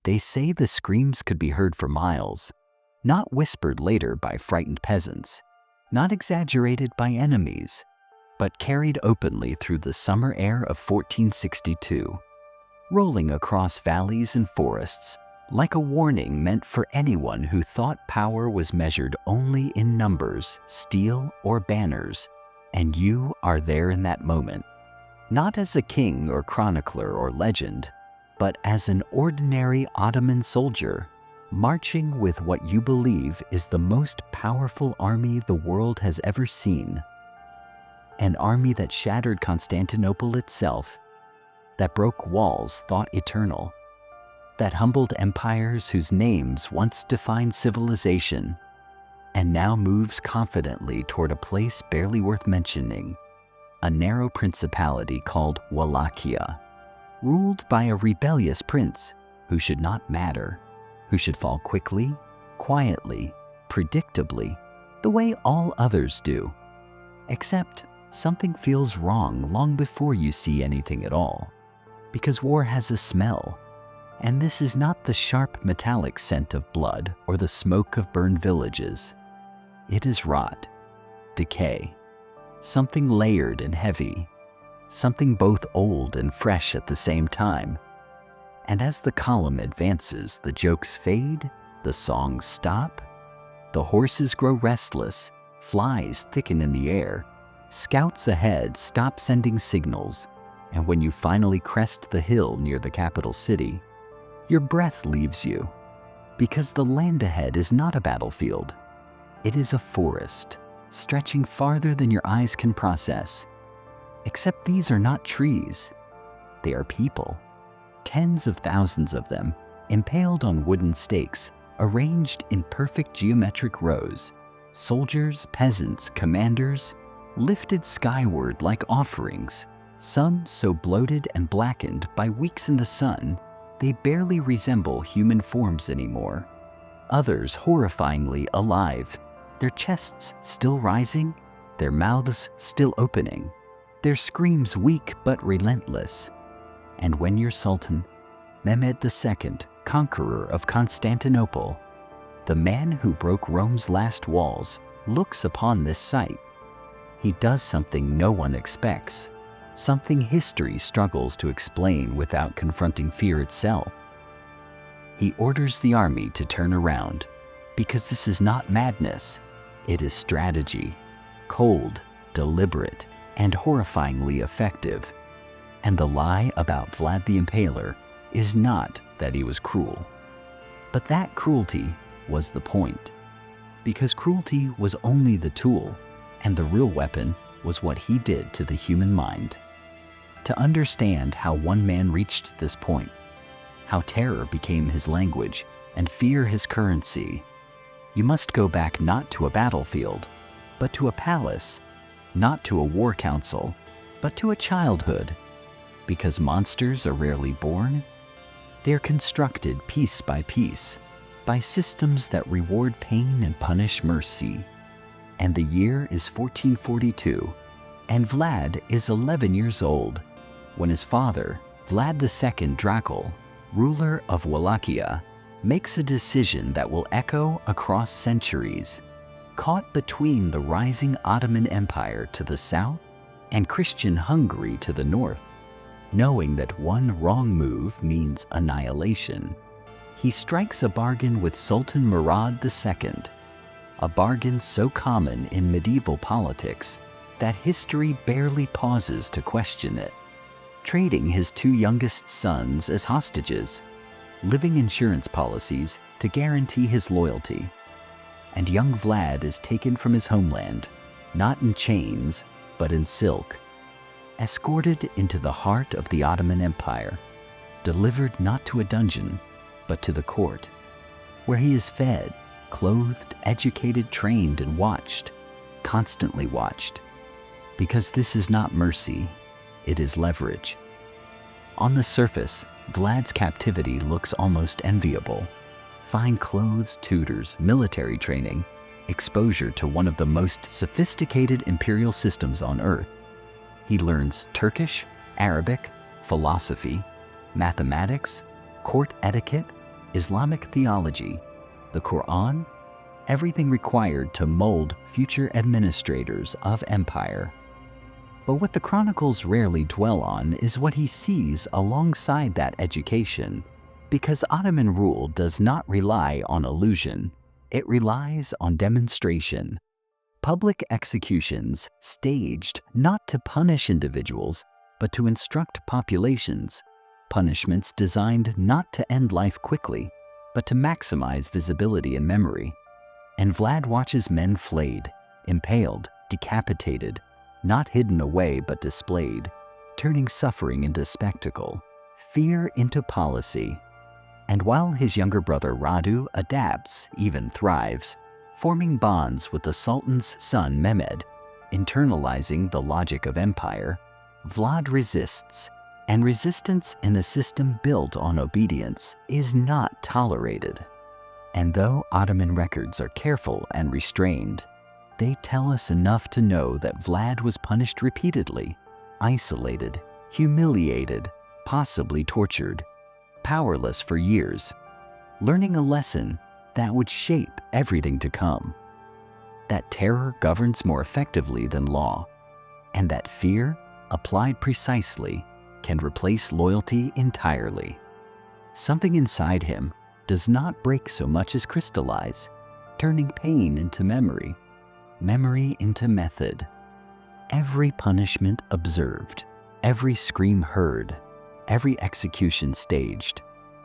They say the screams could be heard for miles, not whispered later by frightened peasants, not exaggerated by enemies, but carried openly through the summer air of 1462, rolling across valleys and forests like a warning meant for anyone who thought power was measured only in numbers, steel, or banners, and you are there in that moment, not as a king or chronicler or legend, but as an ordinary Ottoman soldier, marching with what you believe is the most powerful army the world has ever seen. An army that shattered Constantinople itself, that broke walls thought eternal, that humbled empires whose names once defined civilization, and now moves confidently toward a place barely worth mentioning, a narrow principality called Wallachia, ruled by a rebellious prince who should not matter, who should fall quickly, quietly, predictably, the way all others do. Except something feels wrong long before you see anything at all, because war has a smell, and this is not the sharp metallic scent of blood or the smoke of burned villages. It is rot, decay, something layered and heavy, something both old and fresh at the same time. And as the column advances, the jokes fade, the songs stop, the horses grow restless, flies thicken in the air, scouts ahead stop sending signals, and when you finally crest the hill near the capital city, your breath leaves you, because the land ahead is not a battlefield. It is a forest, stretching farther than your eyes can process. Except these are not trees. They are people. Tens of thousands of them, impaled on wooden stakes, arranged in perfect geometric rows. Soldiers, peasants, commanders, lifted skyward like offerings, some so bloated and blackened by weeks in the sun, they barely resemble human forms anymore. Others horrifyingly alive, their chests still rising, their mouths still opening, their screams weak but relentless. And when your Sultan, Mehmed II, Conqueror of Constantinople, the man who broke Rome's last walls, looks upon this sight, he does something no one expects, something history struggles to explain without confronting fear itself. He orders the army to turn around, because this is not madness, it is strategy, cold, deliberate, and horrifyingly effective. And the lie about Vlad the Impaler is not that he was cruel, but that cruelty was the point, because cruelty was only the tool, and the real weapon was what he did to the human mind. To understand how one man reached this point, how terror became his language and fear his currency, you must go back not to a battlefield, but to a palace, not to a war council, but to a childhood. Because monsters are rarely born, they are constructed piece by piece, by systems that reward pain and punish mercy. And the year is 1442, and Vlad is 11 years old, when his father, Vlad II Dracula, ruler of Wallachia, makes a decision that will echo across centuries, caught between the rising Ottoman Empire to the south and Christian Hungary to the north. Knowing that one wrong move means annihilation, he strikes a bargain with Sultan Mehmed II, a bargain so common in medieval politics that history barely pauses to question it, trading his two youngest sons as hostages, living insurance policies to guarantee his loyalty. And young Vlad is taken from his homeland, not in chains, but in silk, escorted into the heart of the Ottoman Empire, delivered not to a dungeon, but to the court, where he is fed, clothed, educated, trained, and watched, constantly watched, because this is not mercy, it is leverage. On the surface, Vlad's captivity looks almost enviable. Fine clothes, tutors, military training, exposure to one of the most sophisticated imperial systems on earth. He learns Turkish, Arabic, philosophy, mathematics, court etiquette, Islamic theology, the Quran, everything required to mold future administrators of empire. But what the Chronicles rarely dwell on is what he sees alongside that education, because Ottoman rule does not rely on illusion, it relies on demonstration. Public executions staged not to punish individuals, but to instruct populations. Punishments designed not to end life quickly, but to maximize visibility and memory. And Vlad watches men flayed, impaled, decapitated, not hidden away but displayed, turning suffering into spectacle, fear into policy. And while his younger brother Radu adapts, even thrives, forming bonds with the Sultan's son Mehmed, internalizing the logic of empire, Vlad resists, and resistance in a system built on obedience is not tolerated. And though Ottoman records are careful and restrained, they tell us enough to know that Vlad was punished repeatedly, isolated, humiliated, possibly tortured, powerless for years, learning a lesson that would shape everything to come. That terror governs more effectively than law, and that fear, applied precisely, can replace loyalty entirely. Something inside him does not break so much as crystallize, turning pain into memory, memory into method. Every punishment observed, every scream heard, every execution staged,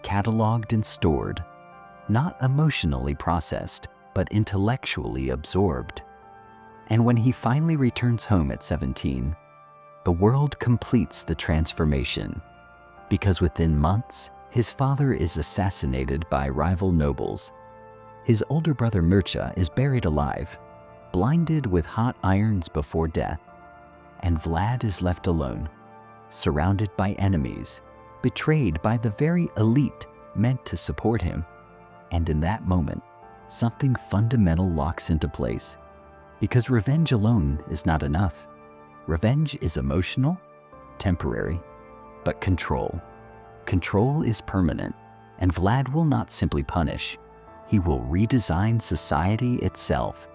cataloged and stored, not emotionally processed, but intellectually absorbed. And when he finally returns home at 17, the world completes the transformation, because within months, his father is assassinated by rival nobles. His older brother Mircea is buried alive, blinded with hot irons before death, and Vlad is left alone, surrounded by enemies, betrayed by the very elite meant to support him. And in that moment, something fundamental locks into place, because revenge alone is not enough. Revenge is emotional, temporary, but control is permanent, and Vlad will not simply punish, he will redesign society itself.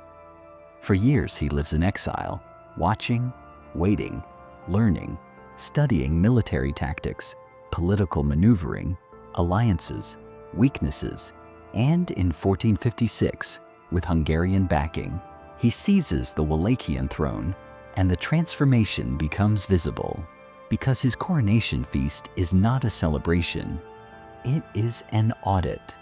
For years he lives in exile, watching, waiting, learning, studying military tactics, political maneuvering, alliances, weaknesses, and in 1456, with Hungarian backing, he seizes the Wallachian throne, and the transformation becomes visible, because his coronation feast is not a celebration, it is an audit.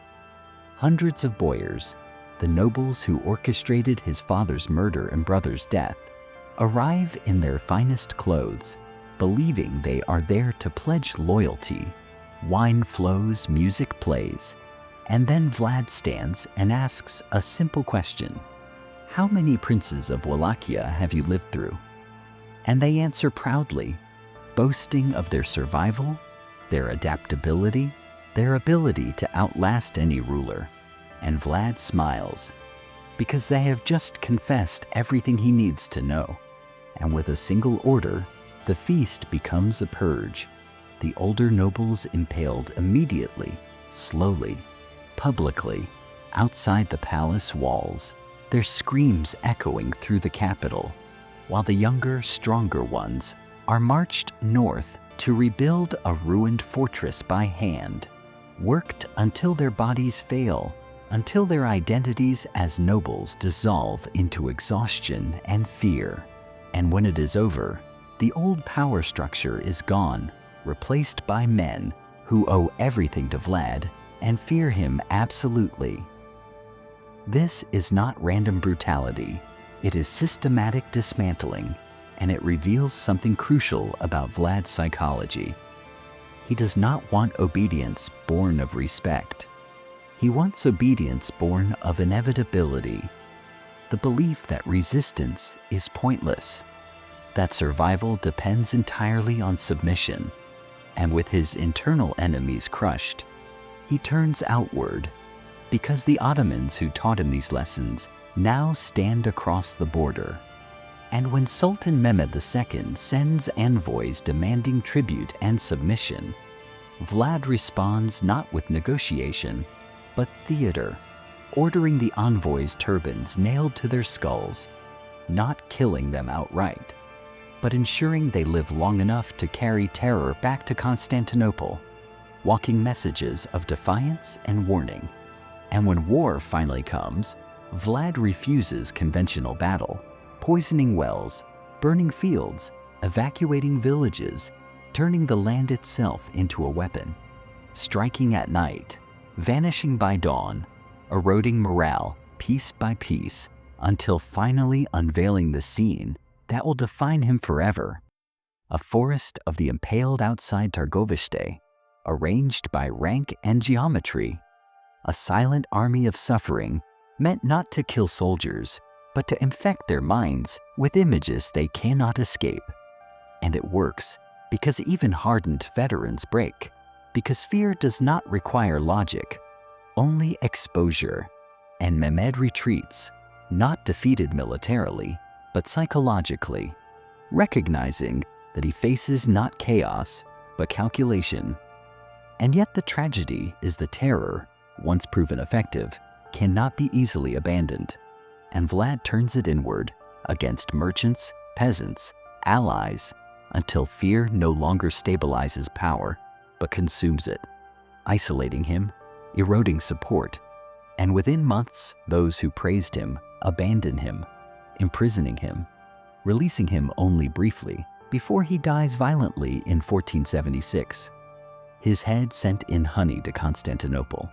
Hundreds of boyars, the nobles who orchestrated his father's murder and brother's death, arrive in their finest clothes, believing they are there to pledge loyalty. Wine flows, music plays, and then Vlad stands and asks a simple question. How many princes of Wallachia have you lived through? And they answer proudly, boasting of their survival, their adaptability, their ability to outlast any ruler. And Vlad smiles, because they have just confessed everything he needs to know. And with a single order, the feast becomes a purge. The older nobles impaled immediately, slowly, publicly, outside the palace walls, their screams echoing through the capital, while the younger, stronger ones are marched north to rebuild a ruined fortress by hand, worked until their bodies fail, until their identities as nobles dissolve into exhaustion and fear. And when it is over, the old power structure is gone, replaced by men who owe everything to Vlad and fear him absolutely. This is not random brutality, it is systematic dismantling, and it reveals something crucial about Vlad's psychology. He does not want obedience born of respect. He wants obedience born of inevitability, the belief that resistance is pointless, that survival depends entirely on submission, and with his internal enemies crushed, he turns outward, because the Ottomans who taught him these lessons now stand across the border. And when Sultan Mehmed II sends envoys demanding tribute and submission, Vlad responds not with negotiation, but theater, ordering the envoys' turbans nailed to their skulls, not killing them outright, but ensuring they live long enough to carry terror back to Constantinople, walking messages of defiance and warning. And when war finally comes, Vlad refuses conventional battle, poisoning wells, burning fields, evacuating villages, turning the land itself into a weapon, striking at night, vanishing by dawn, eroding morale piece by piece, until finally unveiling the scene that will define him forever. A forest of the impaled outside Targovishte, arranged by rank and geometry. A silent army of suffering meant not to kill soldiers, but to infect their minds with images they cannot escape. And it works because even hardened veterans break, because fear does not require logic, only exposure. And Mehmed retreats, not defeated militarily, but psychologically, recognizing that he faces not chaos, but calculation. And yet the tragedy is the terror, once proven effective, cannot be easily abandoned. And Vlad turns it inward, against merchants, peasants, allies, until fear no longer stabilizes power, but consumes it, isolating him, eroding support. And within months, those who praised him abandon him, imprisoning him, releasing him only briefly before he dies violently in 1476. His head sent in honey to Constantinople,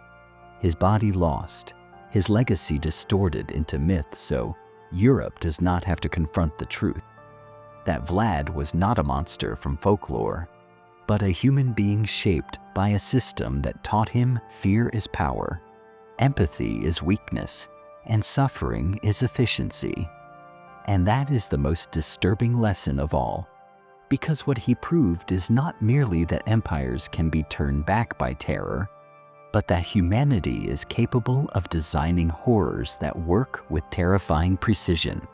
his body lost, his legacy distorted into myth so Europe does not have to confront the truth that Vlad was not a monster from folklore, but a human being shaped by a system that taught him fear is power, empathy is weakness, and suffering is efficiency. And that is the most disturbing lesson of all, because what he proved is not merely that empires can be turned back by terror, but that humanity is capable of designing horrors that work with terrifying precision.